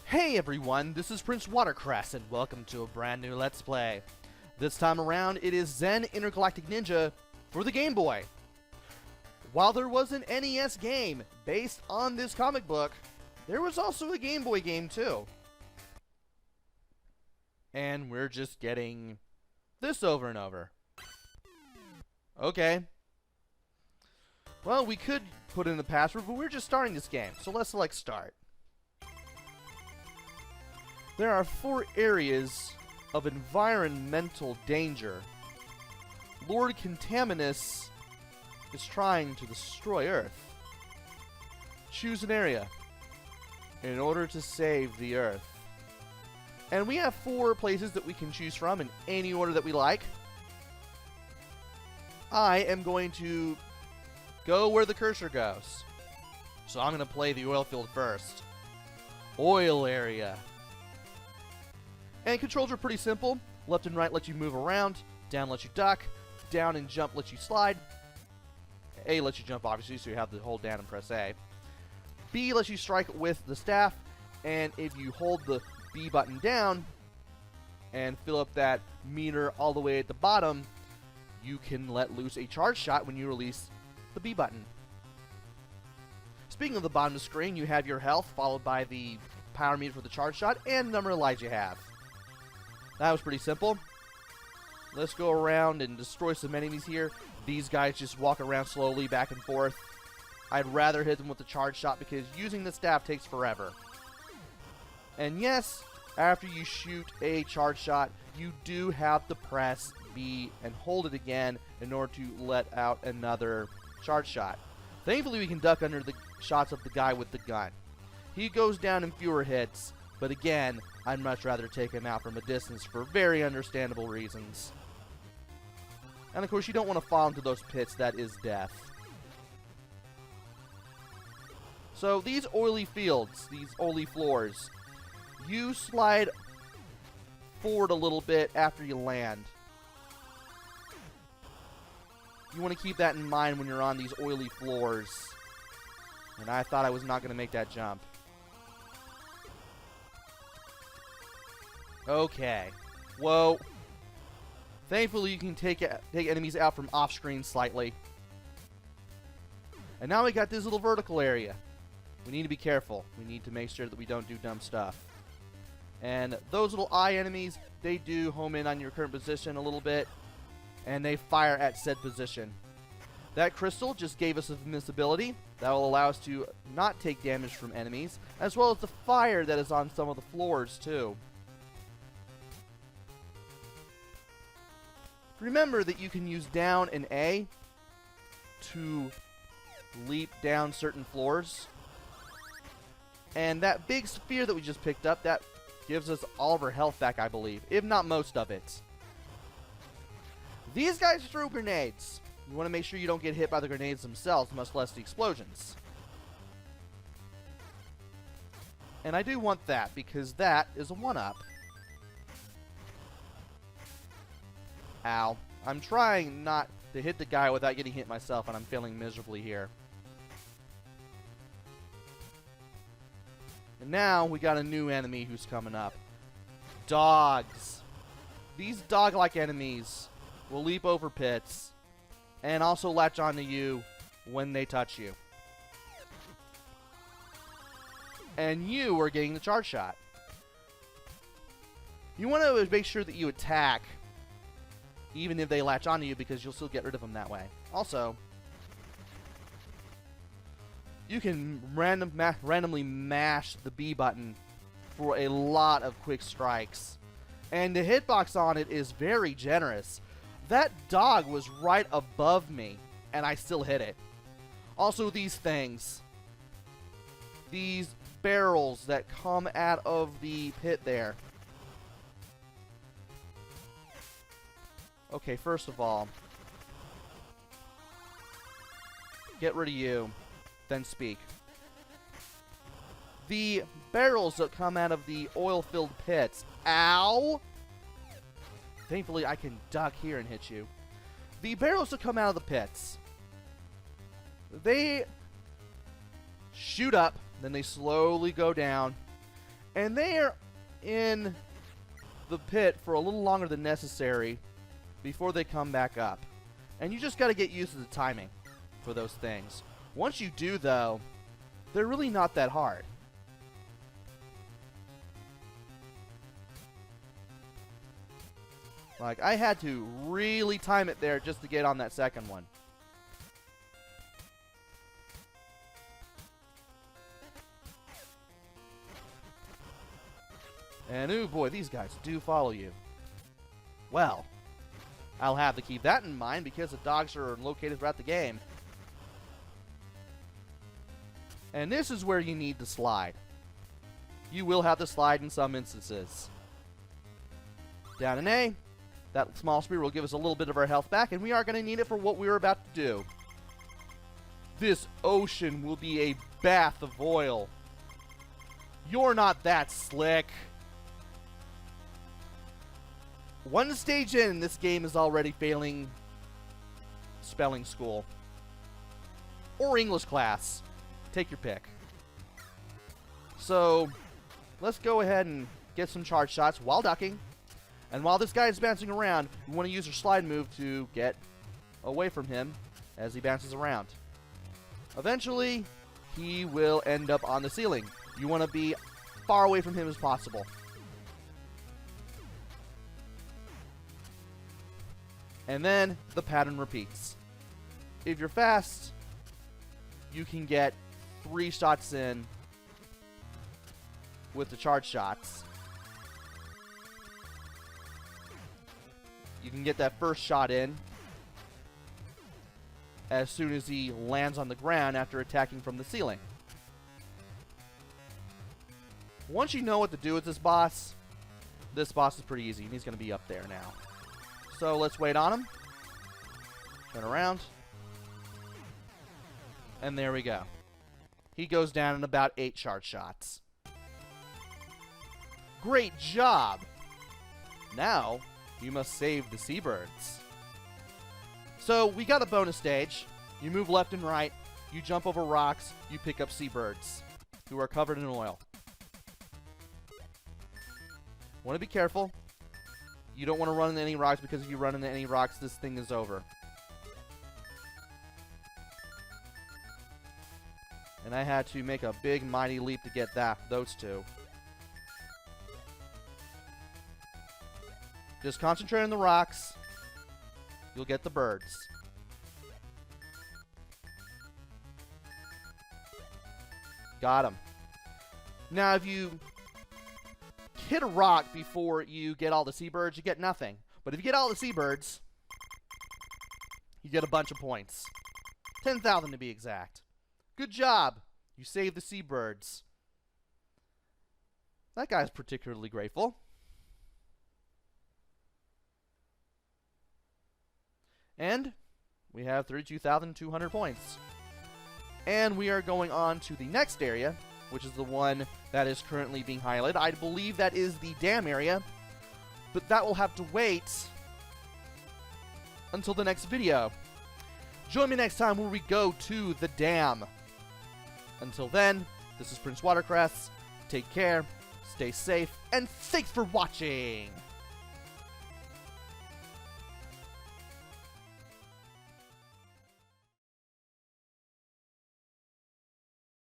Hey everyone, this is PrinceWatercress and welcome to a brand new Let's Play. This time around it is Zen Intergalactic Ninja for the Game Boy. While there was an NES game based on this comic book, there was also a Game Boy game too. And we're just getting this over and over. Okay. Well, we could put in the password, but we're just starting this game, so let's select Start. There are 4 areas of environmental danger. Lord Contaminus is trying to destroy Earth. Choose an area in order to save the Earth. And we have 4 places that we can choose from in any order that we like. I am going to go where the cursor goes. So I'm going to play the oil field first. Oil area. And controls are pretty simple. Left and right let you move around. Down lets you duck. Down and jump lets you slide. A lets you jump, obviously, so you have to hold down and press A. B lets you strike with the staff. And if you hold the B button down and fill up that meter all the way at the bottom, you can let loose a charge shot when you release the B button. Speaking of the bottom of the screen, you have your health, followed by the power meter for the charge shot, and the number of lives you have. That was pretty simple. Let's go around and destroy some enemies here. These guys just walk around slowly back and forth. I'd rather hit them with the charge shot because using the staff takes forever. And yes, after you shoot a charge shot, you do have to press B and hold it again in order to let out another charge shot. Thankfully, we can duck under the shots of the guy with the gun. He goes down in fewer hits, but again, I'd much rather take him out from a distance for very understandable reasons. And of course, you don't want to fall into those pits. That is death. So these oily fields, these oily floors, you slide forward a little bit after you land. You want to keep that in mind when you're on these oily floors. And I thought I was not going to make that jump. Okay. Whoa. Thankfully, you can take enemies out from off-screen slightly. And now we got this little vertical area. We need to be careful. We need to make sure that we don't do dumb stuff. And those little eye enemies, they do home in on your current position a little bit. And they fire at said position. That crystal just gave us invincibility. That will allow us to not take damage from enemies, as well as the fire that is on some of the floors too. Remember that you can use down and A to leap down certain floors. And that big sphere that we just picked up, that gives us all of our health back, I believe, if not most of it. These guys throw grenades. You want to make sure you don't get hit by the grenades themselves, much less the explosions. And I do want that, because that is a 1-up. Ow. I'm trying not to hit the guy without getting hit myself, and I'm failing miserably here. And now we got a new enemy who's coming up. Dogs. These dog-like enemies will leap over pits and also latch onto you when they touch you. And you are getting the charge shot. You want to make sure that you attack even if they latch onto you, because you'll still get rid of them that way. Also, you can randomly mash the B button for a lot of quick strikes. And the hitbox on it is very generous. That dog was right above me, and I still hit it. Also, these things. These barrels that come out of the pit there. Okay, first of all, get rid of you, then speak. The barrels that come out of the oil-filled pits. Ow! Thankfully, I can duck here and hit you. The barrels that come out of the pits, they shoot up, then they slowly go down, And they are in the pit for a little longer than necessary before they come back up. And you just got to get used to the timing for those things. Once you do, though, they're really not that hard. Like, I had to really time it there just to get on that second one. And, ooh boy, these guys do follow you. Well, I'll have to keep that in mind because the dogs are located throughout the game. And this is where you need the slide. You will have the slide in some instances. Down in A, that small spear will give us a little bit of our health back, and we are going to need it for what we're about to do. This ocean will be a bath of oil. You're not that slick. One stage in, this game is already failing spelling school. Or English class. Take your pick. So, let's go ahead and get some charge shots while ducking. And while this guy is bouncing around, you want to use your slide move to get away from him as he bounces around. Eventually, he will end up on the ceiling. You want to be far away from him as possible. And then the pattern repeats. If you're fast, you can get 3 shots in with the charge shots. You can get that first shot in as soon as he lands on the ground after attacking from the ceiling. Once you know what to do with this boss is pretty easy, and he's going to be up there now. So let's wait on him. Turn around. And there we go. He goes down in about 8 charge shots. Great job! Now, you must save the seabirds. So, we got a bonus stage. You move left and right. You jump over rocks. You pick up seabirds who are covered in oil. Want to be careful. You don't want to run into any rocks, because if you run into any rocks, this thing is over. And I had to make a big, mighty leap to get those two. Just concentrate on the rocks. You'll get the birds. Got him. Now, if you hit a rock before you get all the seabirds, you get nothing. But if you get all the seabirds, you get a bunch of points. 10,000 to be exact. Good job. You saved the seabirds. That guy's particularly grateful. And we have 32,200 points. And we are going on to the next area, which is the one that is currently being highlighted. I believe that is the dam area, but that will have to wait until the next video. Join me next time where we go to the dam. Until then, this is PrinceWatercress. Take care, stay safe, and thanks for watching!